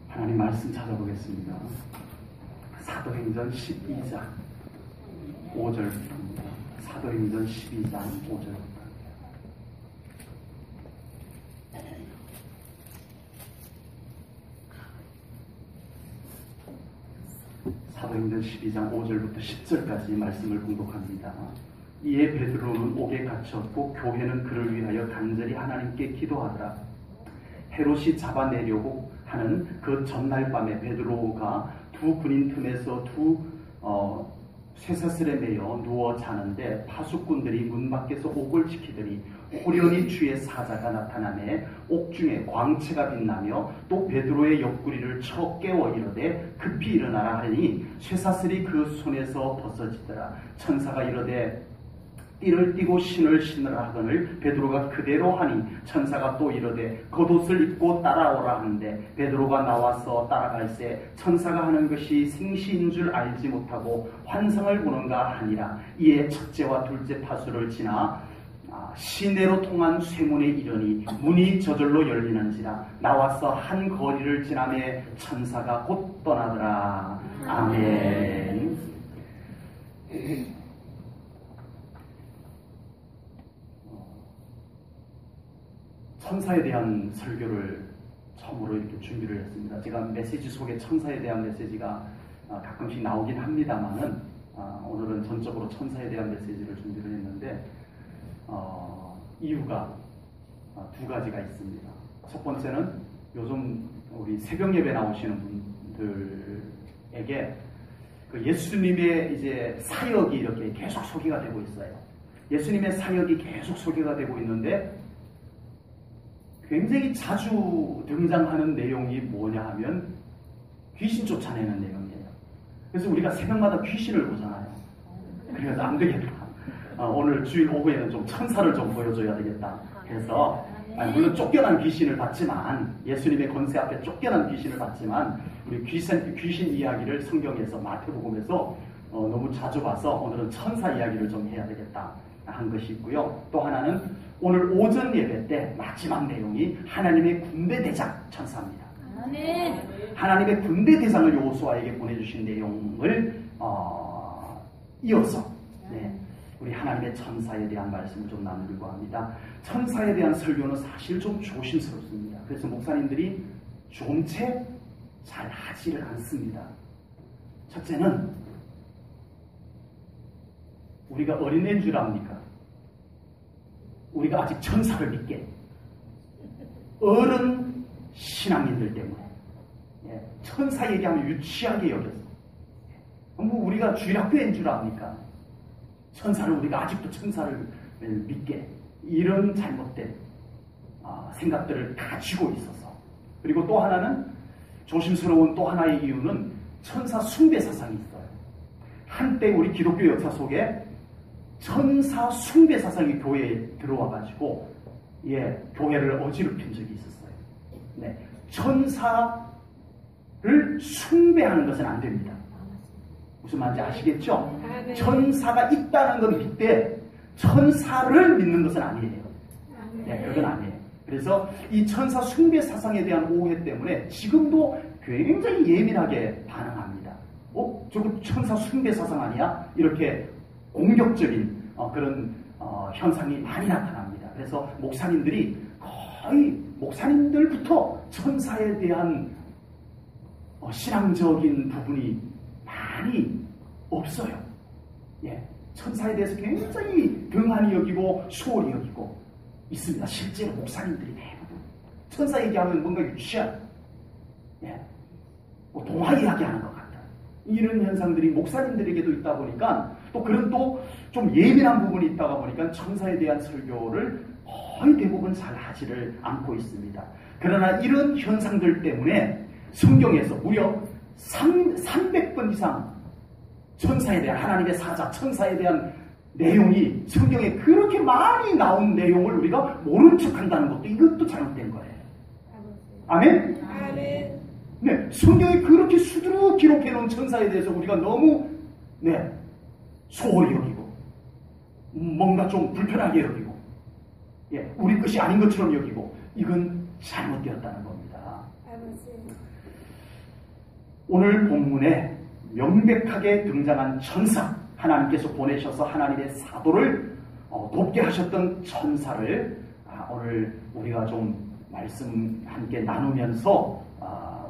하나님 말씀 찾아보겠습니다. 사도행전 12장 5절부터입니다. 사도행전 12장 5절부터. 사도행전 12장 5절부터 10절까지 말씀을 공독합니다. 이에 베드로는 옥에 갇혔고 교회는 그를 위하여 간절히 하나님께 기도하더라. 헤롯이 잡아내려고 하는 그 전날 밤에 베드로가 두 군인 틈에서 쇠사슬에 매여 누워 자는데 파수꾼들이 문 밖에서 옥을 지키더니 호련히 주의 사자가 나타나매 옥중에 광채가 빛나며 또 베드로의 옆구리를 쳐 깨워 이르되 급히 일어나라 하니 쇠사슬이 그 손에서 벗어지더라. 천사가 이르되 띠를 띠고 신을 신으라 하거늘 베드로가 그대로 하니 천사가 또 이르되 겉옷을 입고 따라오라 하는데 베드로가 나와서 따라갈새 천사가 하는 것이 생시인 줄 알지 못하고 환상을 보는가 하니라. 이에 첫째와 둘째 파수를 지나 시내로 통한 쇠문에 이르니 문이 저절로 열리는지라. 나와서 한 거리를 지나매 천사가 곧 떠나더라. 아멘. 천사에 대한 설교를 처음으로 이렇게 준비를 했습니다. 제가 메시지 속에 천사에 대한 메시지가 가끔씩 나오긴 합니다만은 오늘은 전적으로 천사에 대한 메시지를 준비를 했는데 이유가 두 가지가 있습니다. 첫 번째는 요즘 우리 새벽 예배 나오시는 분들에게 그 예수님의 이제 사역이 이렇게 계속 소개가 되고 있어요. 예수님의 사역이 계속 소개가 되고 있는데 굉장히 자주 등장하는 내용이 뭐냐 하면 귀신 쫓아내는 내용이에요. 그래서 우리가 새벽마다 귀신을 보잖아요. 그래서 안 되겠다. 오늘 주일 오후에는 좀 천사를 좀 보여줘야 되겠다. 그래서 물론 쫓겨난 귀신을 봤지만 예수님의 권세 앞에 쫓겨난 귀신을 봤지만 우리 귀신 이야기를 성경에서 마태복음에서 너무 자주 봐서 오늘은 천사 이야기를 좀 해야 되겠다 한 것이 있고요. 또 하나는 오늘 오전 예배 때 마지막 내용이 하나님의 군대 대장 천사입니다. 하나님의 군대 대장을 여호수아에게 보내주신 내용을 이어서 우리 하나님의 천사에 대한 말씀을 좀 나누려고 합니다. 천사에 대한 설교는 사실 좀 조심스럽습니다. 그래서 목사님들이 좀 채 잘 하지를 않습니다. 첫째는 우리가 어린애인 줄 압니까? 우리가 아직 천사를 믿게 어른 신앙인들 때문에 천사 얘기하면 유치하게 여겼어. 뭐 우리가 주일학교인 줄 압니까? 천사를 우리가 아직도 천사를 믿게 이런 잘못된 생각들을 가지고 있어서. 그리고 또 하나는 조심스러운 또 하나의 이유는 천사 숭배 사상이 있어요. 한때 우리 기독교 역사 속에 천사 숭배 사상이 교회에 들어와가지고 교회를 어지럽힌 적이 있었어요. 천사를 숭배하는 것은 안 됩니다. 무슨 말인지 아시겠죠? 천사가 있다는 건 믿되 천사를 믿는 것은 아니에요. 그건 아니에요. 그래서 이 천사 숭배 사상에 대한 오해 때문에 지금도 굉장히 예민하게 반응합니다. 저거 천사 숭배 사상 아니야? 이렇게 공격적인 그런 현상이 많이 나타납니다. 그래서 목사님들이 거의 목사님들부터 천사에 대한 신앙적인 부분이 많이 없어요. 천사에 대해서 굉장히 등한히 여기고 소홀히 여기고 있습니다. 실제로 목사님들이 대부분 천사 얘기하면 뭔가 유치한 동화 이야기하는 것 같다. 이런 현상들이 목사님들에게도 있다 보니까 또 그런 또 좀 예민한 부분이 있다가 보니까 천사에 대한 설교를 거의 대부분 잘 하지를 않고 있습니다. 그러나 이런 현상들 때문에 성경에서 무려 300번 이상 천사에 대한 하나님의 사자, 천사에 대한 내용이 성경에 그렇게 많이 나온 내용을 우리가 모른 척한다는 것도 이것도 잘못된 거예요. 아멘? 아멘. 성경에 그렇게 수두룩 기록해 놓은 천사에 대해서 우리가 너무 소홀히 여기고 뭔가 좀 불편하게 여기고 예, 우리 것이 아닌 것처럼 여기고 이건 잘못되었다는 겁니다. 아버지. 오늘 본문에 명백하게 등장한 천사, 하나님께서 보내셔서 하나님의 사도를 돕게 하셨던 천사를 오늘 우리가 좀 말씀 함께 나누면서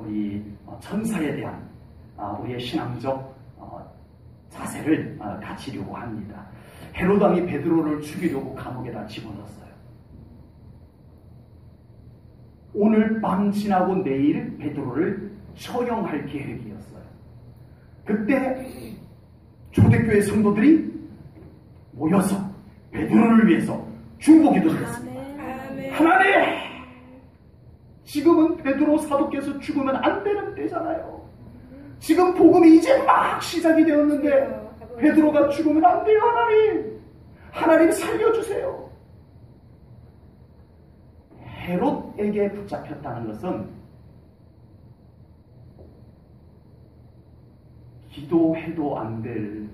우리 천사에 대한 우리의 신앙적 자세를 가지려고 합니다. 헤롯 왕이 베드로를 죽이려고 감옥에다 집어넣었어요. 오늘 밤 지나고 내일 베드로를 처형할 계획이었어요. 그때 초대교회 성도들이 모여서 베드로를 위해서 중보기도를 했습니다. 하나님! 지금은 베드로 사도께서 죽으면 안 되는 때잖아요. 지금 복음이 이제 막 시작이 되었는데 베드로가 죽으면 안 돼요. 하나님! 하나님 살려주세요. 헤롯에게 붙잡혔다는 것은 기도해도 안 될,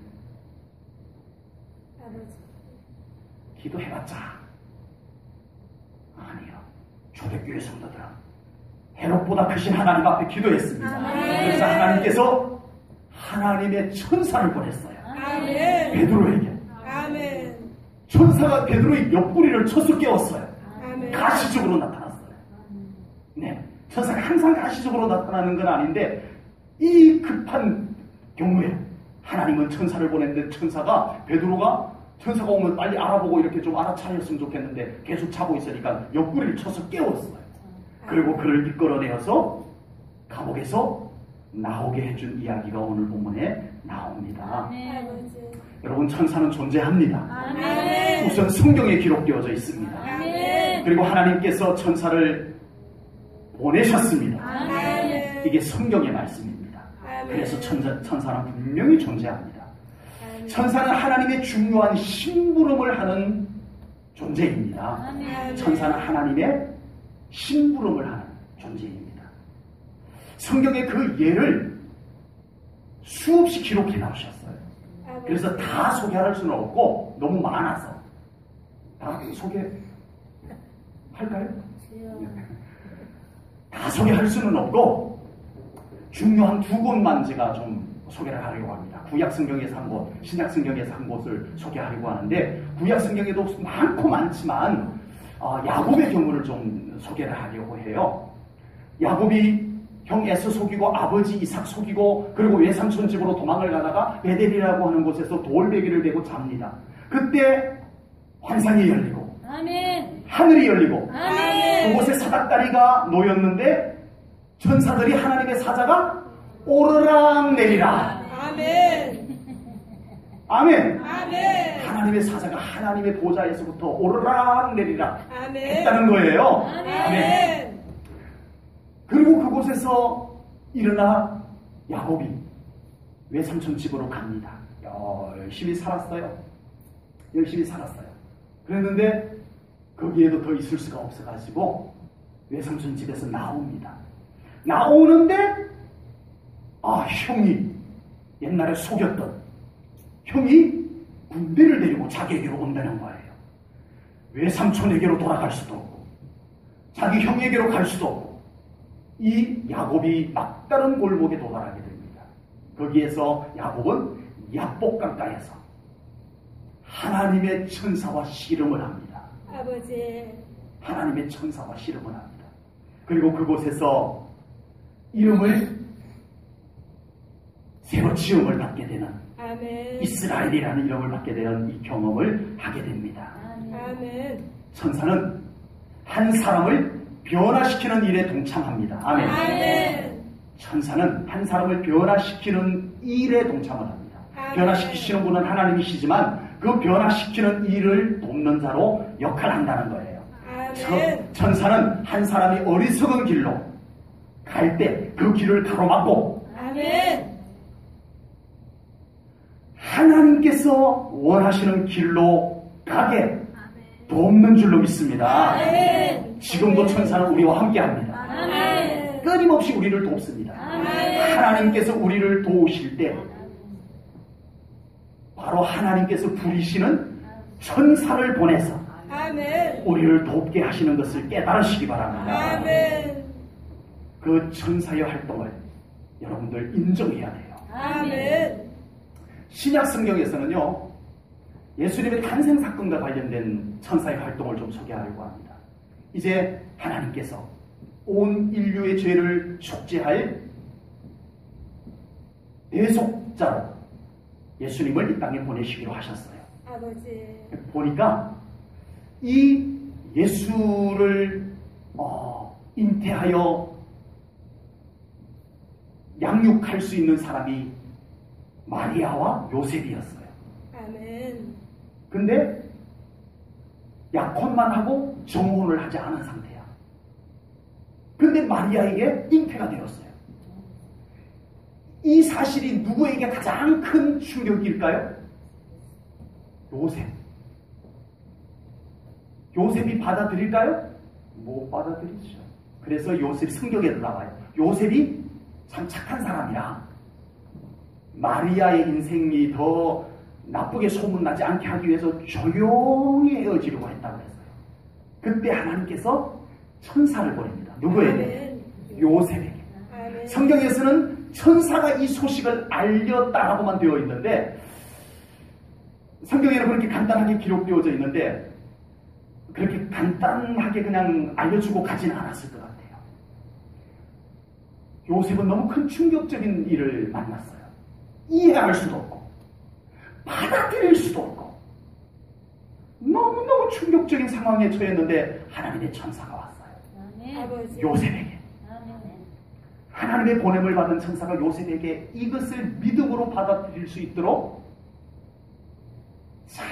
기도해봤자 아니요. 초대교회 성도들은 헤롯보다 크신 하나님 앞에 기도했습니다. 그래서 하나님께서 하나님의 천사를 보냈어요. 아멘. 베드로에게. 아멘. 천사가 베드로의 옆구리를 쳐서 깨웠어요. 아멘. 가시적으로 나타났어요. 네, 천사가 항상 가시적으로 나타나는 건 아닌데 이 급한 경우에 하나님은 천사를 보냈는데 천사가 오면 빨리 알아보고 이렇게 좀 알아차렸으면 좋겠는데 계속 자고 있으니까 옆구리를 쳐서 깨웠어요. 그리고 그를 이끌어내어서 감옥에서 나오게 해준 이야기가 오늘 본문에 나옵니다. 아버지. 여러분, 천사는 존재합니다. 아멘. 우선 성경에 기록되어져 있습니다. 아멘. 그리고 하나님께서 천사를 보내셨습니다. 아멘. 이게 성경의 말씀입니다. 그래서 천사는 분명히 존재합니다. 천사는 하나님의 중요한 심부름을 하는 존재입니다. 천사는 하나님의 심부름을 하는 존재입니다. 성경에 그 예를 수없이 기록해 나오셨어요. 그래서 다 소개할 수는 없고 너무 많아서 다 소개할까요? 다 소개할 수는 없고 중요한 두 곳만 제가 좀 소개를 하려고 합니다. 구약 성경에서 한 곳, 신약 성경에서 한 곳을 소개하려고 하는데 구약 성경에도 많고 많지만 야곱의 경우를 좀 소개를 하려고 해요. 야곱이 형 에서 속이고 아버지 이삭 속이고 그리고 외삼촌 집으로 도망을 가다가 베델이라고 하는 곳에서 돌베개를 대고 잡니다. 그때 환상이 열리고 아멘. 하늘이 열리고 아멘. 그곳에 사닥다리가 놓였는데 천사들이 하나님의 사자가 오르락 내리라. 아멘. 아멘. 아멘. 하나님의 사자가 하나님의 보좌에서부터 오르락 내리라 아멘. 했다는 거예요. 아멘. 그리고 그곳에서 일어나 야곱이 외삼촌 집으로 갑니다. 열심히 살았어요. 그랬는데 거기에도 더 있을 수가 없어가지고 외삼촌 집에서 나옵니다. 나오는데 형이 옛날에 속였던 형이 군대를 데리고 자기에게로 온다는 거예요. 외삼촌에게로 돌아갈 수도 없고 자기 형에게로 갈 수도 없고 이 야곱이 막다른 골목에 도달하게 됩니다. 거기에서 야곱은 야복강가에서 하나님의 천사와 씨름을 합니다. 아버지. 하나님의 천사와 씨름을 합니다. 그리고 그곳에서 이름을 새로 지음을 받게 되는 아멘. 이스라엘이라는 이름을 받게 되는 이 경험을 하게 됩니다. 아멘. 천사는 한 사람을 변화시키는 일에 동참합니다. 아멘. 아멘. 천사는 한 사람을 변화시키는 일에 동참을 합니다. 아멘. 변화시키시는 분은 하나님이시지만 그 변화시키는 일을 돕는 자로 역할을 한다는 거예요. 아멘. 천사는 한 사람이 어리석은 길로 갈 때 그 길을 가로막고 아멘. 하나님께서 원하시는 길로 가게 돕는 줄로 믿습니다. 아멘. 지금도 천사는 우리와 함께합니다. 아멘. 끊임없이 우리를 돕습니다. 아멘. 하나님께서 우리를 도우실 때 바로 하나님께서 부리시는 천사를 보내서 아멘. 우리를 돕게 하시는 것을 깨달으시기 바랍니다. 아멘. 그 천사의 활동을 여러분들 인정해야 돼요. 아멘. 신약 성경에서는요, 예수님의 탄생 사건과 관련된 천사의 활동을 좀 소개하려고 합니다. 이제 하나님께서 온 인류의 죄를 속죄할 대속자로 예수님을 이 땅에 보내시기로 하셨어요. 아버지. 보니까 이 예수를 잉태하여 양육할 수 있는 사람이 마리아와 요셉이었어요. 아멘. 근데 약혼만 하고 정혼을 하지 않은 상태야. 근데 마리아에게 잉태가 되었어요. 이 사실이 누구에게 가장 큰 충격일까요? 요셉. 요셉이 받아들일까요? 못 받아들이죠. 그래서 요셉이 성경에도 나와요. 요셉이 참 착한 사람이라 마리아의 인생이 더 나쁘게 소문나지 않게 하기 위해서 조용히 헤어지려고 했다고 했어요. 그때 하나님께서 천사를 보냅니다. 누구에게? 요셉에게. 아멘. 성경에서는 천사가 이 소식을 알렸다라고만 되어 있는데, 성경에는 그렇게 간단하게 기록되어져 있는데 그렇게 간단하게 그냥 알려주고 가지는 않았을 것 같아요. 요셉은 너무 큰 충격적인 일을 만났어요. 이해할 수도 없고 받아들일 수도 없고 너무너무 충격적인 상황에 처했는데 하나님의 천사가 왔어요. 아버지. 요셉에게. 하나님의 보냄을 받은 천사가 요셉에게 이것을 믿음으로 받아들일 수 있도록 잘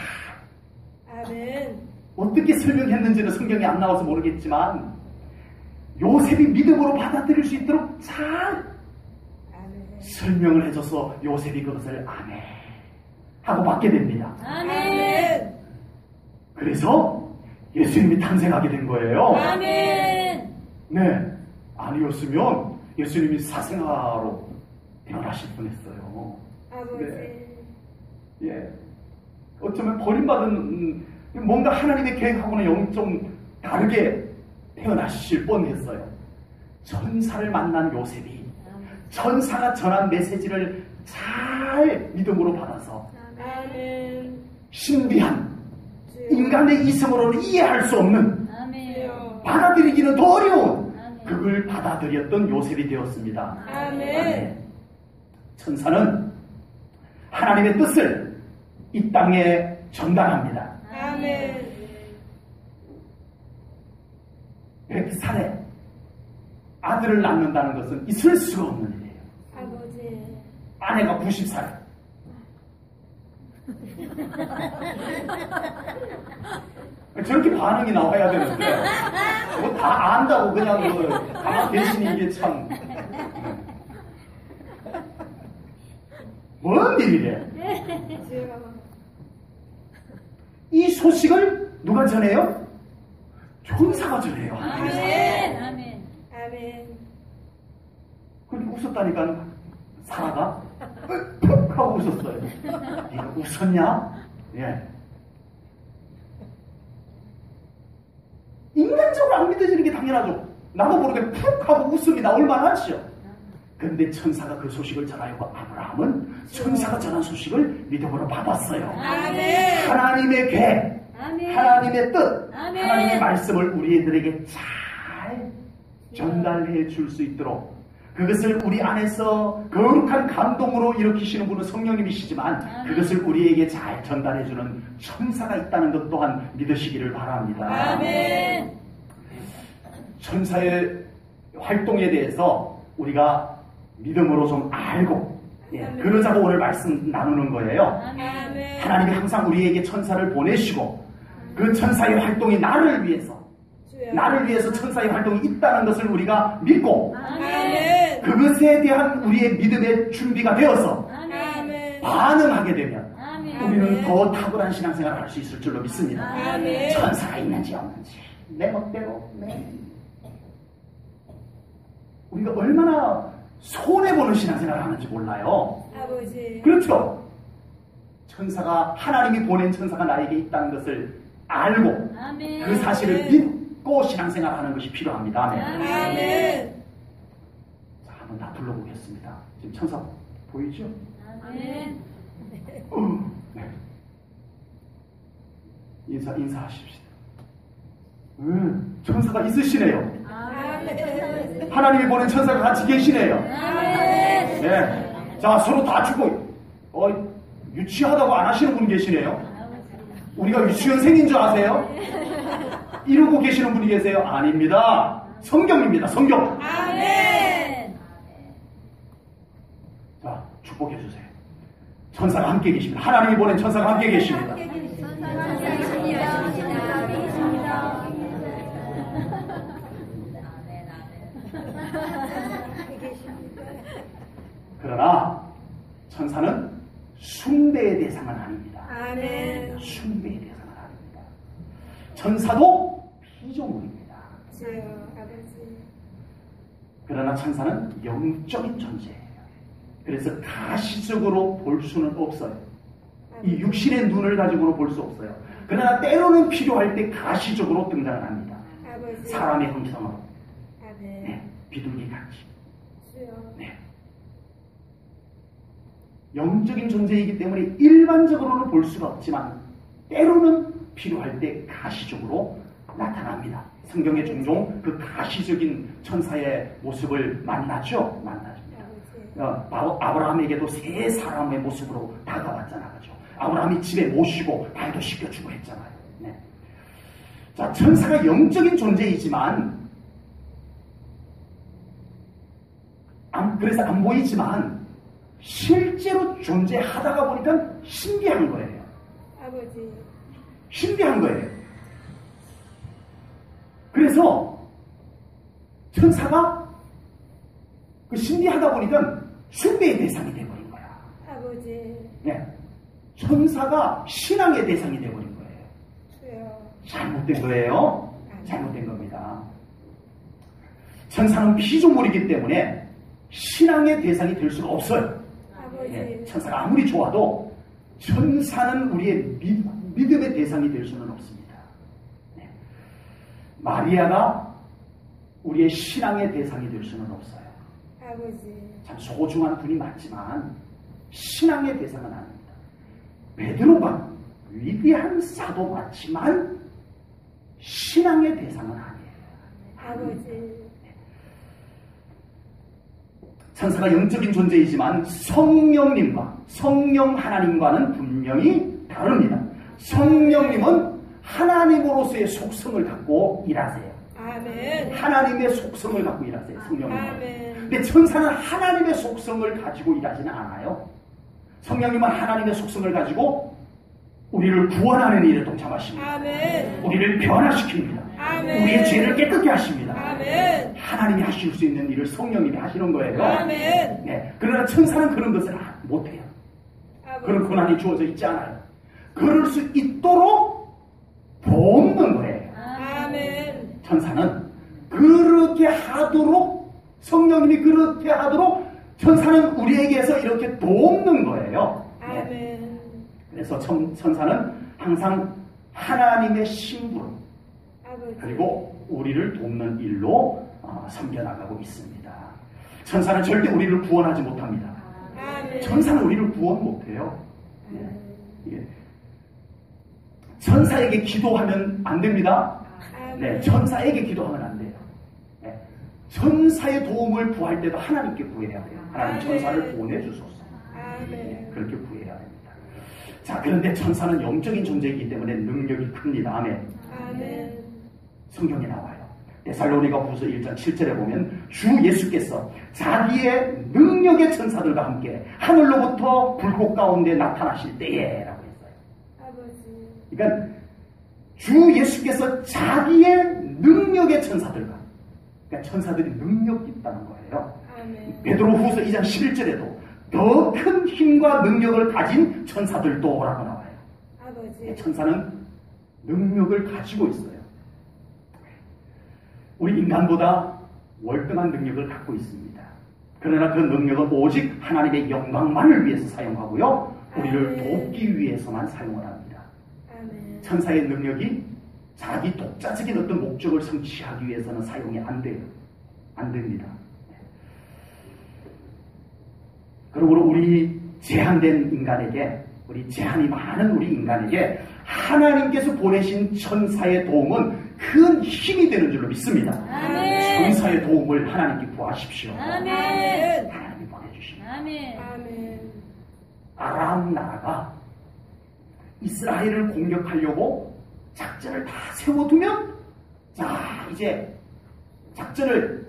아멘. 어떻게 설명했는지는 성경이 안 나와서 모르겠지만 요셉이 믿음으로 받아들일 수 있도록 잘 아멘. 설명을 해줘서 요셉이 그것을 아멘 하고 받게 됩니다. 아멘. 그래서 예수님이 탄생하게 된 거예요. 아멘. 네, 아니었으면 예수님이 사생아로 태어나실 뻔했어요. 아버지. 네. 예, 어쩌면 버림받은 뭔가 하나님의 계획하고는 영 좀 다르게 태어나실 뻔했어요. 천사를 만난 요셉이 천사가 전한 메시지를 잘 믿음으로 받아서 아멘. 신비한 인간의 이성으로는 이해할 수 없는 주여. 받아들이기는 더 어려운 그걸 받아들였던 요셉이 되었습니다. 아멘. 천사는 하나님의 뜻을 이 땅에 전달합니다. 아멘. 100살에 아들을 낳는다는 것은 있을 수가 없는 일이에요. 아버지. 아내가 90살. 저렇게 반응이 나와야 되는데 뭐 다 안다고 그냥 가만 계시니 이게 참 뭔 일이래. 주여. 이 소식을 누가 전해요? 천사가 전해요. 아멘. 아멘. 그렇게 웃었다니까 사라가 푹 하고 웃었어요. 네가 웃었냐? 예. 인간적으로 안 믿어지는 게 당연하죠. 나도 모르게 푹 하고 웃음이 나올 만하죠. 근데 천사가 그 소식을 전하였고 아브라함은 천사가 전한 소식을 믿음으로 받았어요. 아멘. 하나님의 계획, 아멘. 하나님의 뜻, 아멘. 하나님의 말씀을 우리들에게 잘 전달해 줄 수 있도록 그것을 우리 안에서 거룩한 감동으로 일으키시는 분은 성령님이시지만 그것을 우리에게 잘 전달해 주는 천사가 있다는 것 또한 믿으시기를 바랍니다. 아멘. 천사의 활동에 대해서 우리가 믿음으로 좀 알고 그러자고 오늘 말씀 나누는 거예요. 아멘. 하나님이 항상 우리에게 천사를 보내시고 그 천사의 활동이 나를 위해서 천사의 활동이 있다는 것을 우리가 믿고 아멘. 그것에 대한 우리의 믿음의 준비가 되어서 아멘. 반응하게 되면 아멘. 우리는 더 탁월한 신앙생활을 할 수 있을 줄로 믿습니다. 아멘. 천사가 있는지 없는지 내 멋대로 우리가 얼마나 손해보는 신앙생활을 하는지 몰라요. 아버지. 그렇죠. 천사가 하나님이 보낸 천사가 나에게 있다는 것을 알고 아멘. 그 사실을 믿고 신앙생활하는 것이 필요합니다. 아멘. 아멘. 자, 한번 다 둘러보겠습니다. 지금 천사 보이죠? 아멘. 네. 인사하십시다. 천사가 있으시네요. 아멘. 하나님이 보낸 천사가 같이 계시네요. 아멘. 네. 자, 서로 다 주고, 유치하다고 안 하시는 분 계시네요. 우리가 유치원생인 줄 아세요? 이러고 계시는 분이 계세요? 아닙니다. 성경입니다. 성경. 아멘. 자, 축복해 주세요. 천사가 함께 계십니다. 하나님이 보낸 천사가 함께 계십니다. 그러나 천사는 숭배의 대상은 아닙니다. 아멘. 숭배의 대상은 아닙니다. 천사도 피조물입니다. 그러나 천사는 영적인 존재예요. 그래서 가시적으로 볼 수는 없어요. 이 육신의 눈을 가지고는 볼 수 없어요. 그러나 때로는 필요할 때 가시적으로 등장을 합니다. 사람의 형상으로. 네, 비둘기같이. 네. 영적인 존재이기 때문에 일반적으로는 볼 수가 없지만 때로는 필요할 때 가시적으로 나타납니다. 성경에 종종 그 가시적인 천사의 모습을 만나죠. 아브라함에게도 세 사람의 모습으로 다가왔잖아요. 그죠? 아브라함이 집에 모시고 발도 씻겨주고 했잖아요. 네. 자, 천사가 영적인 존재이지만 그래서 안 보이지만 실제로 존재하다가 보니까 신기한 거예요. 신기한 거예요. 그래서 천사가 그 신기하다 보니까 숭배의 대상이 되어버린 거야. 네. 천사가 신앙의 대상이 되어버린 거예요. 잘못된 거예요. 잘못된 겁니다. 천사는 피조물이기 때문에 신앙의 대상이 될 수가 없어요. 네. 천사가 아무리 좋아도 천사는 우리의 믿음의 대상이 될 수는 없습니다. 네. 마리아가 우리의 신앙의 대상이 될 수는 없어요. 참 소중한 분이 맞지만 신앙의 대상은 아닙니다. 베드로가 위대한 사도 맞지만 신앙의 대상은 아니에요. 천사가 영적인 존재이지만 성령 하나님과는 분명히 다릅니다. 성령님은 하나님으로서의 속성을 갖고 일하세요. 아멘. 하나님의 속성을 갖고 일하세요. 성령님은. 아멘. 근데 천사는 하나님의 속성을 가지고 일하지는 않아요. 성령님은 하나님의 속성을 가지고 우리를 구원하는 일에 동참하십니다. 아멘. 우리를 변화시킵니다. 아멘. 우리의 죄를 깨끗게 하십니다. 아멘. 하나님이 하실 수 있는 일을 성령님이 하시는 거예요. 아멘. 네. 그러나 천사는 그런 것을 못해요. 그런 권한이 주어져 있지 않아요. 그럴 수 있도록 돕는 거예요. 아멘. 천사는 그렇게 하도록 성령님이 그렇게 하도록 천사는 우리에게서 이렇게 돕는 거예요. 네. 아멘. 그래서 천사는 항상 하나님의 신부로 그리고 우리를 돕는 일로 섬겨나가고 있습니다. 천사는 절대 우리를 구원하지 못합니다. 아멘. 천사는 우리를 구원 못해요. 네. 예. 천사에게 기도하면 안 됩니다. 네, 천사에게 기도하면 안 돼요. 네. 천사의 도움을 구할 때도 하나님께 구해야 돼요. 하나님 천사를 보내주소서. 네, 그렇게 구해야 됩니다. 자, 그런데 천사는 영적인 존재이기 때문에 능력이 큽니다. 아멘. 아멘. 성경에 나와요. 데살로니가후서 1장 7절에 보면 주 예수께서 자기의 능력의 천사들과 함께 하늘로부터 불꽃 가운데 나타나실 때에 라고 했어요. 그러니까 주 예수께서 자기의 능력의 천사들과, 그러니까 천사들이 능력이 있다는 거예요. 베드로후서 2장 11절에도 더 큰 힘과 능력을 가진 천사들도 라고 나와요. 천사는 능력을 가지고 있어요. 우리 인간보다 월등한 능력을 갖고 있습니다. 그러나 그 능력은 오직 하나님의 영광만을 위해서 사용하고요. 우리를 돕기 위해서만 사용을 합니다. 천사의 능력이 자기 독자적인 어떤 목적을 성취하기 위해서는 사용이 안 돼요. 안 됩니다. 그러므로 우리 제한된 인간에게, 우리 제한이 많은 우리 인간에게 하나님께서 보내신 천사의 도움은 큰 힘이 되는 줄로 믿습니다. 아멘. 천사의 도움을 하나님께 구하십시오. 아멘. 하나님이 보내주십니다. 아멘. 아멘. 아람 나라가 이스라엘을 공격하려고 작전을 다 세워두면, 자, 이제 작전을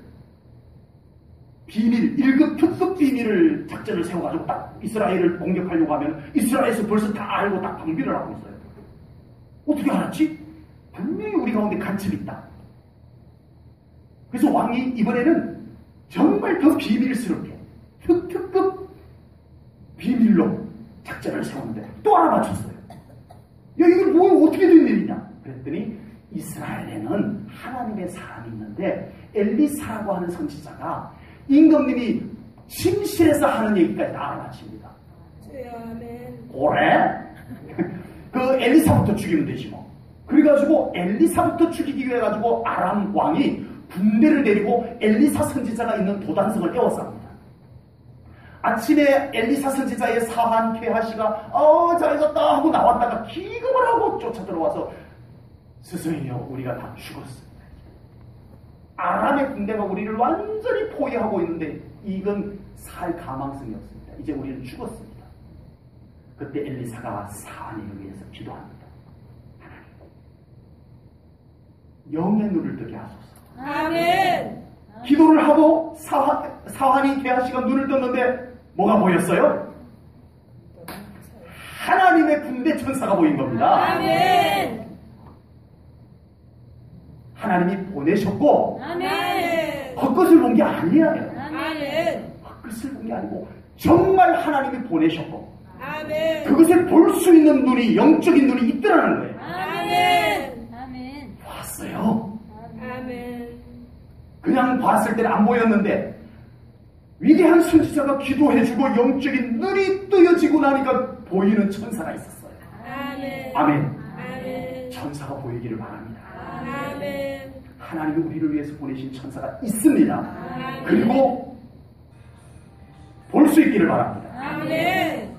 비밀, 1급 특급 비밀을 작전을 세워가지고 딱 이스라엘을 공격하려고 하면 이스라엘에서 벌써 다 알고 딱 방비를 하고 있어요. 어떻게 알았지? 분명히 우리 가운데 간첩이 있다. 그래서 왕이 이번에는 정말 더 비밀스럽게 특급 비밀로 작전을 세웠는데 또 알아맞혔어요. 야, 이게 뭐 어떻게 된 일이냐? 그랬더니 이스라엘에는 하나님의 사람이 있는데 엘리사라고 하는 선지자가 임금님이 침실에서 하는 얘기까지 다 알아맞힙니다. 아멘. 그래? 그 엘리사부터 죽이면 되지 뭐. 그래가지고 엘리사부터 죽이기 위해 가지고 아람 왕이 군대를 데리고 엘리사 선지자가 있는 도단성을 에워쌉니다. 아침에 엘리사 선지자의 사한 게하시가 잘 잤다 하고 나왔다가 기겁을 하고 쫓아 들어와서 스승이여, 우리가 다 죽었습니다. 아람의 군대가 우리를 완전히 포위하고 있는데 이건 살 가망성이 없습니다. 이제 우리는 죽었습니다. 그때 엘리사가 사한을 위해서 기도합니다. 하나님, 영의 눈을 뜨게 하소서. 아멘. 기도를 하고 사한이 게하시가 눈을 떴는데 뭐가 보였어요? 하나님의 군대 천사가 보인 겁니다. 아멘. 하나님이 보내셨고 아멘. 헛것을 본 게 아니에요. 아멘. 헛것을 본 게 아니고 정말 하나님이 보내셨고 아멘. 그것을 볼 수 있는 눈이, 영적인 눈이 있더라는 거예요. 아멘. 아멘. 봤어요. 아멘. 그냥 봤을 때는 안 보였는데 위대한 선지자가 기도해주고 영적인 눈이 뜨여지고 나니까 보이는 천사가 있었어요. 아멘. 아멘. 아멘. 천사가 보이기를 바랍니다. 아멘. 하나님이 우리를 위해서 보내신 천사가 있습니다. 아멘. 그리고 볼 수 있기를 바랍니다. 아멘.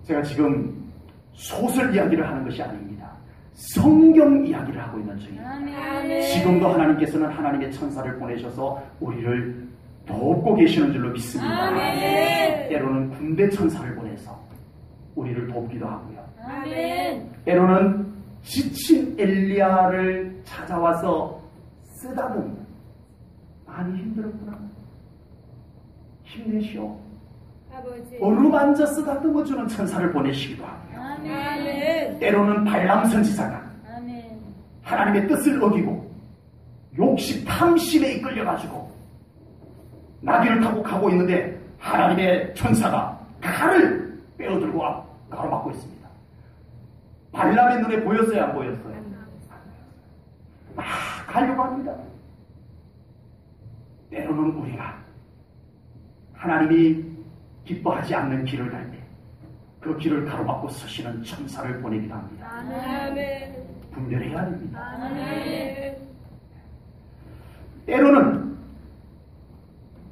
제가 지금 소설 이야기를 하는 것이 아닙니다. 성경 이야기를 하고 있는 중입니다. 아멘. 지금도 하나님께서는 하나님의 천사를 보내셔서 우리를 돕고 계시는 줄로 믿습니다. 아멘. 때로는 군대 천사를 보내서 우리를 돕기도 하고요. 아멘. 때로는 지친 엘리야를 찾아와서 쓰다듬는, 많이 힘들었구나, 힘내시오, 아버지. 어루만져 쓰다듬어주는 천사를 보내시기도 하고요. 아멘. 때로는 발람 선지자가 아멘. 하나님의 뜻을 어기고 욕심, 탐심에 이끌려가지고 나귀를 타고 가고 있는데 하나님의 천사가 칼을 빼어들고 가로막고 있습니다. 발람의 눈에 보였어요, 안 보였어요? 막 가려고 합니다. 때로는 우리가 하나님이 기뻐하지 않는 길을 갈 때 그 길을 가로막고 서시는 천사를 보내기도 합니다. 아멘. 분별해야 됩니다. 아멘. 때로는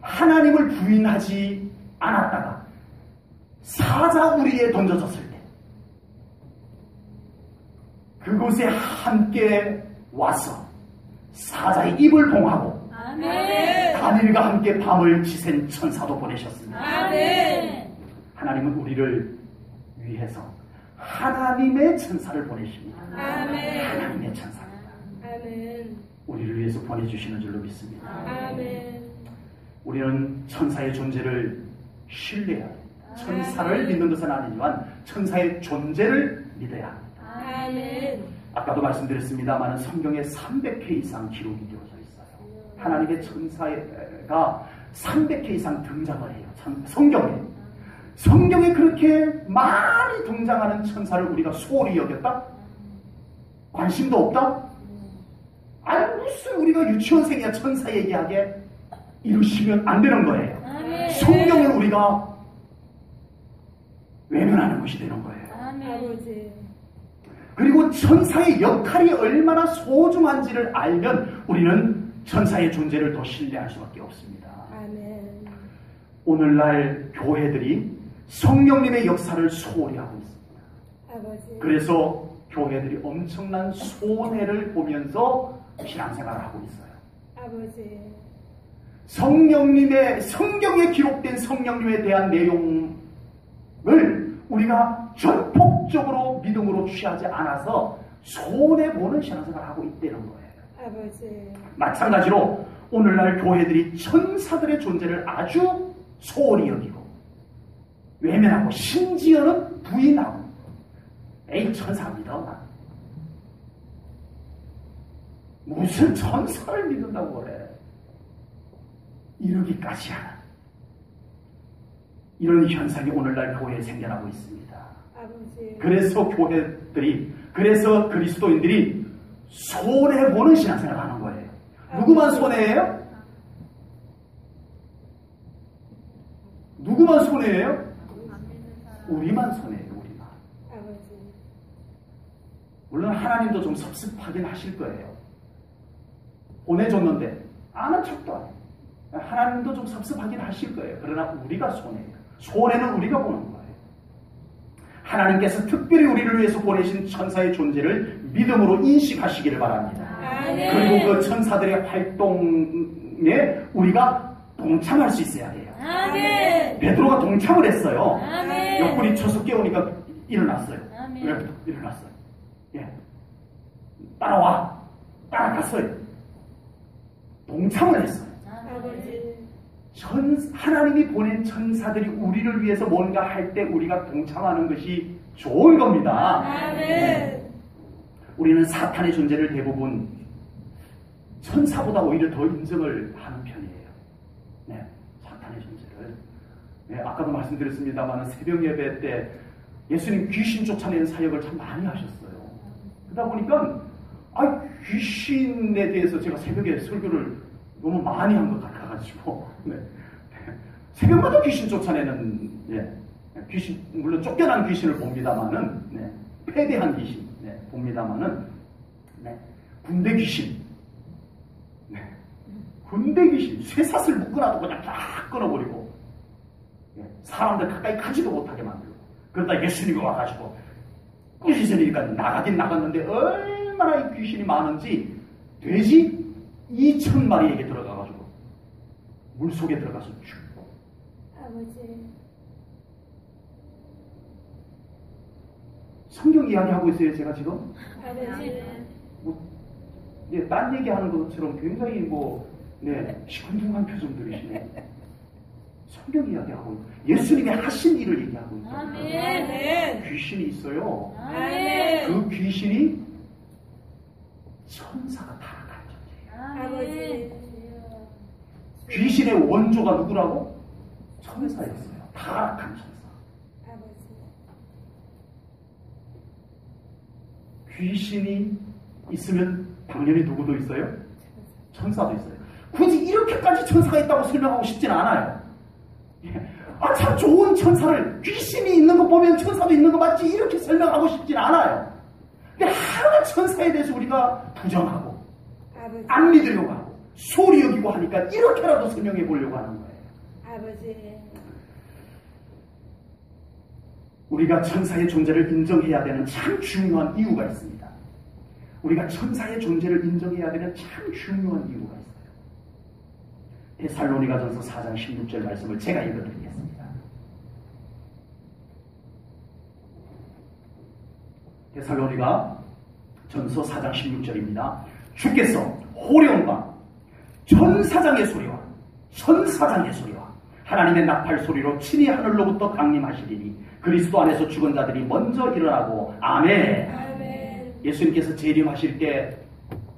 하나님을 부인하지 않았다가 사자우리에 던져졌을 때 그곳에 함께 와서 사자의 입을 봉하고 아멘. 다니엘과 함께 밤을 지샌 천사도 보내셨습니다. 아멘. 하나님은 우리를 위해서 하나님의 천사를 보내십니다. 아멘. 하나님의 천사입니다. 아멘. 우리를 위해서 보내주시는 줄로 믿습니다. 아멘. 우리는 천사의 존재를 신뢰해야 합니다. 천사를 믿는 것은 아니지만 천사의 존재를 믿어야 합니다. 아멘. 아까도 말씀드렸습니다만 성경에 300회 이상 기록이 되어져 있어요. 하나님의 천사가 300회 이상 등장을 해요. 성경에 그렇게 많이 등장하는 천사를 우리가 소홀히 여겼다? 관심도 없다? 아니 무슨 우리가 유치원생이야 천사 얘기하게 아, 네. 이루시면 안 되는 거예요. 아멘. 성경을 우리가 외면하는 것이 되는 거예요. 아멘. 아버지. 그리고 천사의 역할이 얼마나 소중한지를 알면 우리는 천사의 존재를 더 신뢰할 수밖에 없습니다. 아멘. 오늘날 교회들이 성령님의 역사를 소홀히 하고 있습니다. 아버지. 그래서 교회들이 엄청난 손해를 보면서 신앙생활을 하고 있어요. 아버지. 성경에 기록된 성령님에 대한 내용을 우리가 전폭적으로 믿음으로 취하지 않아서 손해보는 신앙생활을 하고 있다는 거예요. 아버지. 마찬가지로 오늘날 교회들이 천사들의 존재를 아주 소홀히 여기고 외면하고 심지어는 부인하고 에이 천사 믿어 나 무슨 천사를 믿는다고 그래 이러기까지 하는 이런 현상이 오늘날 교회에 생겨나고 있습니다. 아버지. 그래서 그래서 그리스도인들이 손해보는 신앙생활을 하는 거예요. 누구만 손해예요? 누구만 손해예요? 우리만 손해예요. 우리만. 아버지. 물론 하나님도 좀 섭섭하긴 하실 거예요. 보내줬는데 아는 척도 안 해요. 하나님도 좀 섭섭하긴 하실 거예요. 그러나 우리가 손해예요. 손해는 우리가 보는 거예요. 하나님께서 특별히 우리를 위해서 보내신 천사의 존재를 믿음으로 인식하시기를 바랍니다. 아멘. 그리고 그 천사들의 활동에 우리가 동참할 수 있어야 돼요. 아멘. 베드로가 동참을 했어요. 아멘. 옆구리 쳐서 깨우니까 일어났어요. 아멘. 네, 일어났어요. 예. 따라갔어요. 동참을 했어요. 아버지. 하나님이 보낸 천사들이 우리를 위해서 뭔가 할 때 우리가 동참하는 것이 좋은 겁니다. 아멘. 우리는 사탄의 존재를 대부분 천사보다 오히려 더 인정을 하는 편이에요. 네, 사탄의 존재를. 네, 아까도 말씀드렸습니다만 새벽 예배 때 예수님 귀신 쫓아내는 사역을 참 많이 하셨어요. 그러다 보니까 귀신에 대해서 제가 새벽에 설교를 너무 많이 한 것 같아가지고 네. 새벽마다 귀신 쫓아내는 귀신 물론 쫓겨난 귀신을 봅니다만은 패배한 귀신 봅니다만은 군대 귀신 군대 귀신 쇠사슬 묶어놔도 그냥 쫙 끊어버리고 사람들 가까이 가지도 못하게 만들고 그러다 예수님이 와가지고 꾸짖으니까 나가긴 나갔는데 얼마나 이 귀신이 많은지 돼지 2,000마리에게 들어가가지고 물속에 들어가서 죽고. 아버지. 성경 이야기하고 있어요 제가 지금. 아버지. 딴 얘기하는 것처럼 굉장히 시큰둥한 표정들이시네. 성경 이야기하고 예수님이 하신 일을 얘기하고 있죠. 아멘. 귀신이 있어요. 아멘. 그 귀신이 천사가 타락한 존재예요. 아버지. 귀신의 원조가 누구라고? 천사였어요. 타락한 천사. 아버지. 귀신이 있으면 당연히 누구도 있어요? 천사도 있어요. 굳이 이렇게까지 천사가 있다고 설명하고 싶지는 않아요. 참 좋은 천사를 귀신이 있는 거 보면 천사도 있는 거 맞지? 이렇게 설명하고 싶지는 않아요. 근데 하루가 천사에 대해서 우리가 부정하고 아버지. 안 믿으려고 하고 소리 여기고 하니까 이렇게라도 설명해 보려고 하는 거예요. 아버지. 우리가 천사의 존재를 인정해야 되는 참 중요한 이유가 있습니다. 우리가 천사의 존재를 인정해야 되는 참 중요한 이유가 있어요. 데살로니가전서 4장 16절 말씀을 제가 읽어드리겠습니다. 데살로니가전서 4장 16절입니다. 주께서 호령과 천사장의 소리와 하나님의 나팔 소리로 친히 하늘로부터 강림하시리니 그리스도 안에서 죽은 자들이 먼저 일어나고 아멘. 아멘. 예수님께서 재림하실 때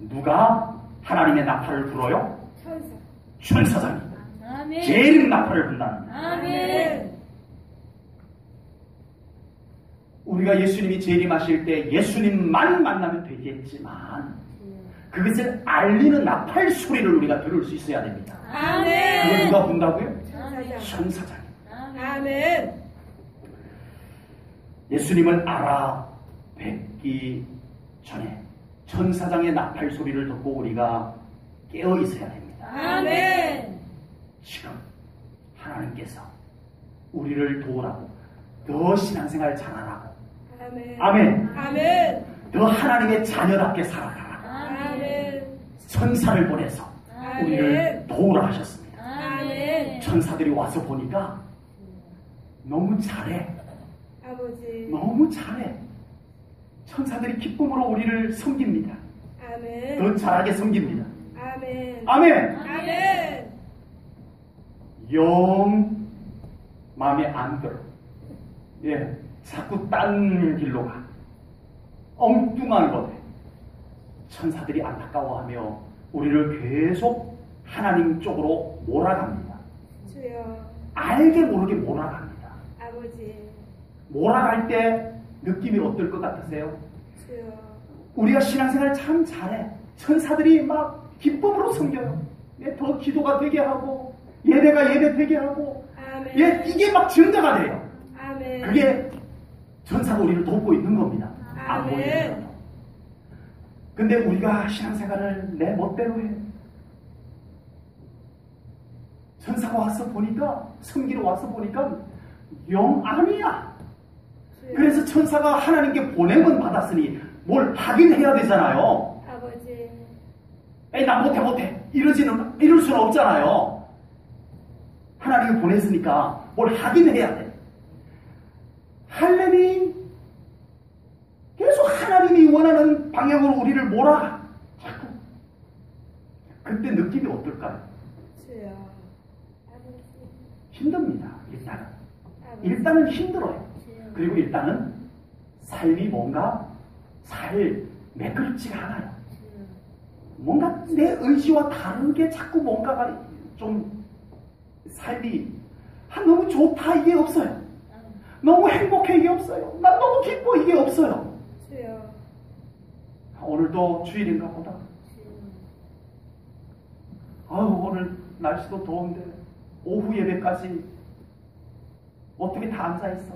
누가 하나님의 나팔을 불어요? 천사장이 아멘. 재림 나팔을 분다는 거예요. 아멘. 우리가 예수님이 재림하실 때 예수님만 만나면 되겠지만 그것을 알리는 나팔 소리를 우리가 들을 수 있어야 됩니다. 아멘. 그걸 누가 분다고요? 천사장. 천사장이. 아멘. 예수님을 알아뵙기 전에 천사장의 나팔 소리를 듣고 우리가 깨어 있어야 됩니다. 아멘. 지금 하나님께서 우리를 도우라고 더 신앙생활 잘하라고 아멘. 아멘. 아멘. 더 하나님의 자녀답게 살아가라고 아멘. 천사를 보내서 우리를 도우라 하셨습니다. 아멘. 천사들이 와서 보니까 너무 잘해. 아버지. 너무 잘해. 천사들이 기쁨으로 우리를 섬깁니다. 아멘. 더 잘하게 섬깁니다. 아멘. 아멘. 아멘. 영 마음에 안 들어. 예, 자꾸 딴 길로 가. 엉뚱한 것. 천사들이 안타까워하며 우리를 계속 하나님 쪽으로 몰아갑니다. 주여. 알게 모르게 몰아갑니다. 아버지. 몰아갈 때 느낌이 어떨 것 같으세요? 주여. 우리가 신앙생활 참 잘해. 천사들이 막 기쁨으로 섬겨요. 예, 더 기도가 되게 하고 예배가 예배되게 하고 아멘. 예, 이게 막 증가가 돼요. 아멘. 그게 천사가 우리를 돕고 있는 겁니다. 안 아멘. 보이더라도. 근데 우리가 신앙생활을 내 멋대로 해. 천사가 와서 보니까, 섬기러 와서 보니까 영 아니야. 주여. 그래서 천사가 하나님께 보냄은 받았으니 뭘 하긴 해야 되잖아요. 아버지. 에이, 나 못해. 이럴 수는 없잖아요. 하나님이 보냈으니까 뭘 하긴 해야 돼. 하려니 계속 하나님이 원하는 방향으로 우리를 몰아가. 자꾸. 그때 느낌이 어떨까요? 주여. 아버지. 힘듭니다. 아버지. 일단은 힘들어요. 그리고 일단은 삶이 뭔가 잘 매끄럽지가 않아요. 뭔가 내 의지와 다르게 자꾸 뭔가가 좀 삶이 너무 좋다 이게 없어요. 너무 행복해 이게 없어요. 난 너무 기뻐 이게 없어요. 주여. 오늘도 주일인가 보다. 오늘 날씨도 더운데 오후 예배까지 어떻게 다 앉아있어.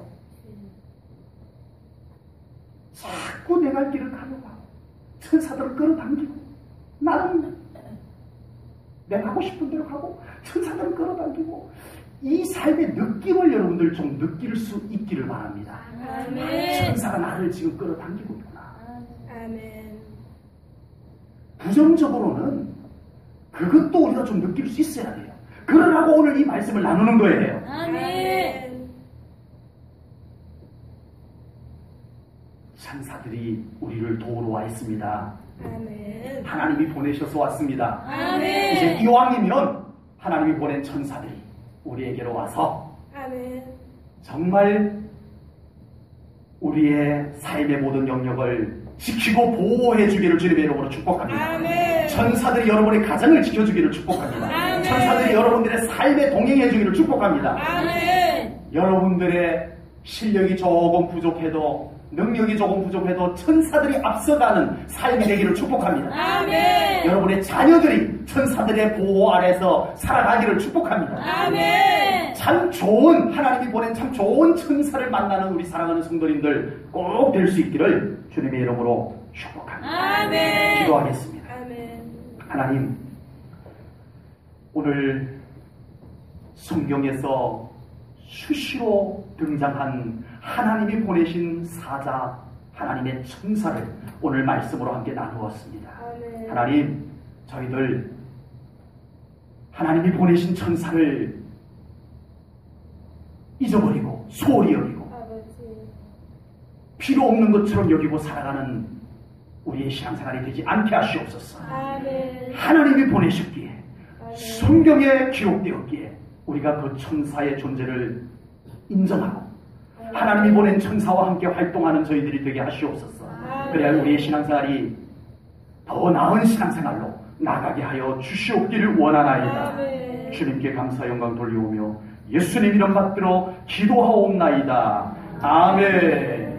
자꾸 내 갈 길을 가려고 천사들을 끌어당기고 나는 내가 가고 싶은 대로 가고 천사들을 끌어당기고 이 삶의 느낌을 여러분들 좀 느낄 수 있기를 바랍니다. 아멘. 천사가 나를 지금 끌어당기고 있구나. 아멘. 부정적으로는 그것도 우리가 좀 느낄 수 있어야 돼요. 그러라고 오늘 이 말씀을 나누는 거예요. 아멘. 천사들이 우리를 도우러 와 있습니다. 아멘. 하나님이 보내셔서 왔습니다. 아멘. 이제 이왕이면 하나님이 보낸 천사들이 우리에게로 와서 아멘. 정말 우리의 삶의 모든 영역을 지키고 보호해 주기를 주님의 이름으로 축복합니다. 아멘. 천사들이 여러분의 가정을 지켜주기를 축복합니다. 아멘. 천사들이 여러분들의 삶에 동행해 주기를 축복합니다. 아멘. 여러분들의 실력이 조금 부족해도 능력이 조금 부족해도 천사들이 앞서가는 삶이 되기를 축복합니다. 아멘. 여러분의 자녀들이 천사들의 보호 아래서 살아가기를 축복합니다. 아멘. 참 좋은 하나님이 보낸 참 좋은 천사를 만나는 우리 사랑하는 성도님들 꼭 될 수 있기를 주님의 이름으로 축복합니다. 아멘. 기도하겠습니다. 아멘. 하나님, 오늘 성경에서 수시로 등장한 하나님이 보내신 사자, 하나님의 천사를 오늘 말씀으로 함께 나누었습니다. 아멘. 하나님, 저희들 하나님이 보내신 천사를 잊어버리고 소홀히 여기고 아버지. 필요 없는 것처럼 여기고 살아가는 우리의 신앙생활이 되지 않게 하시옵소서. 아멘. 하나님이 보내셨기에 아멘. 성경에 기록되었기에 우리가 그 천사의 존재를 인정하고 하나님이 보낸 천사와 함께 활동하는 저희들이 되게 하시옵소서. 그래야 우리의 신앙생활이 더 나은 신앙생활로 나가게 하여 주시옵기를 원하나이다. 아멘. 주님께 감사 영광 돌리오며 예수님 이름 받들어 기도하옵나이다. 아멘.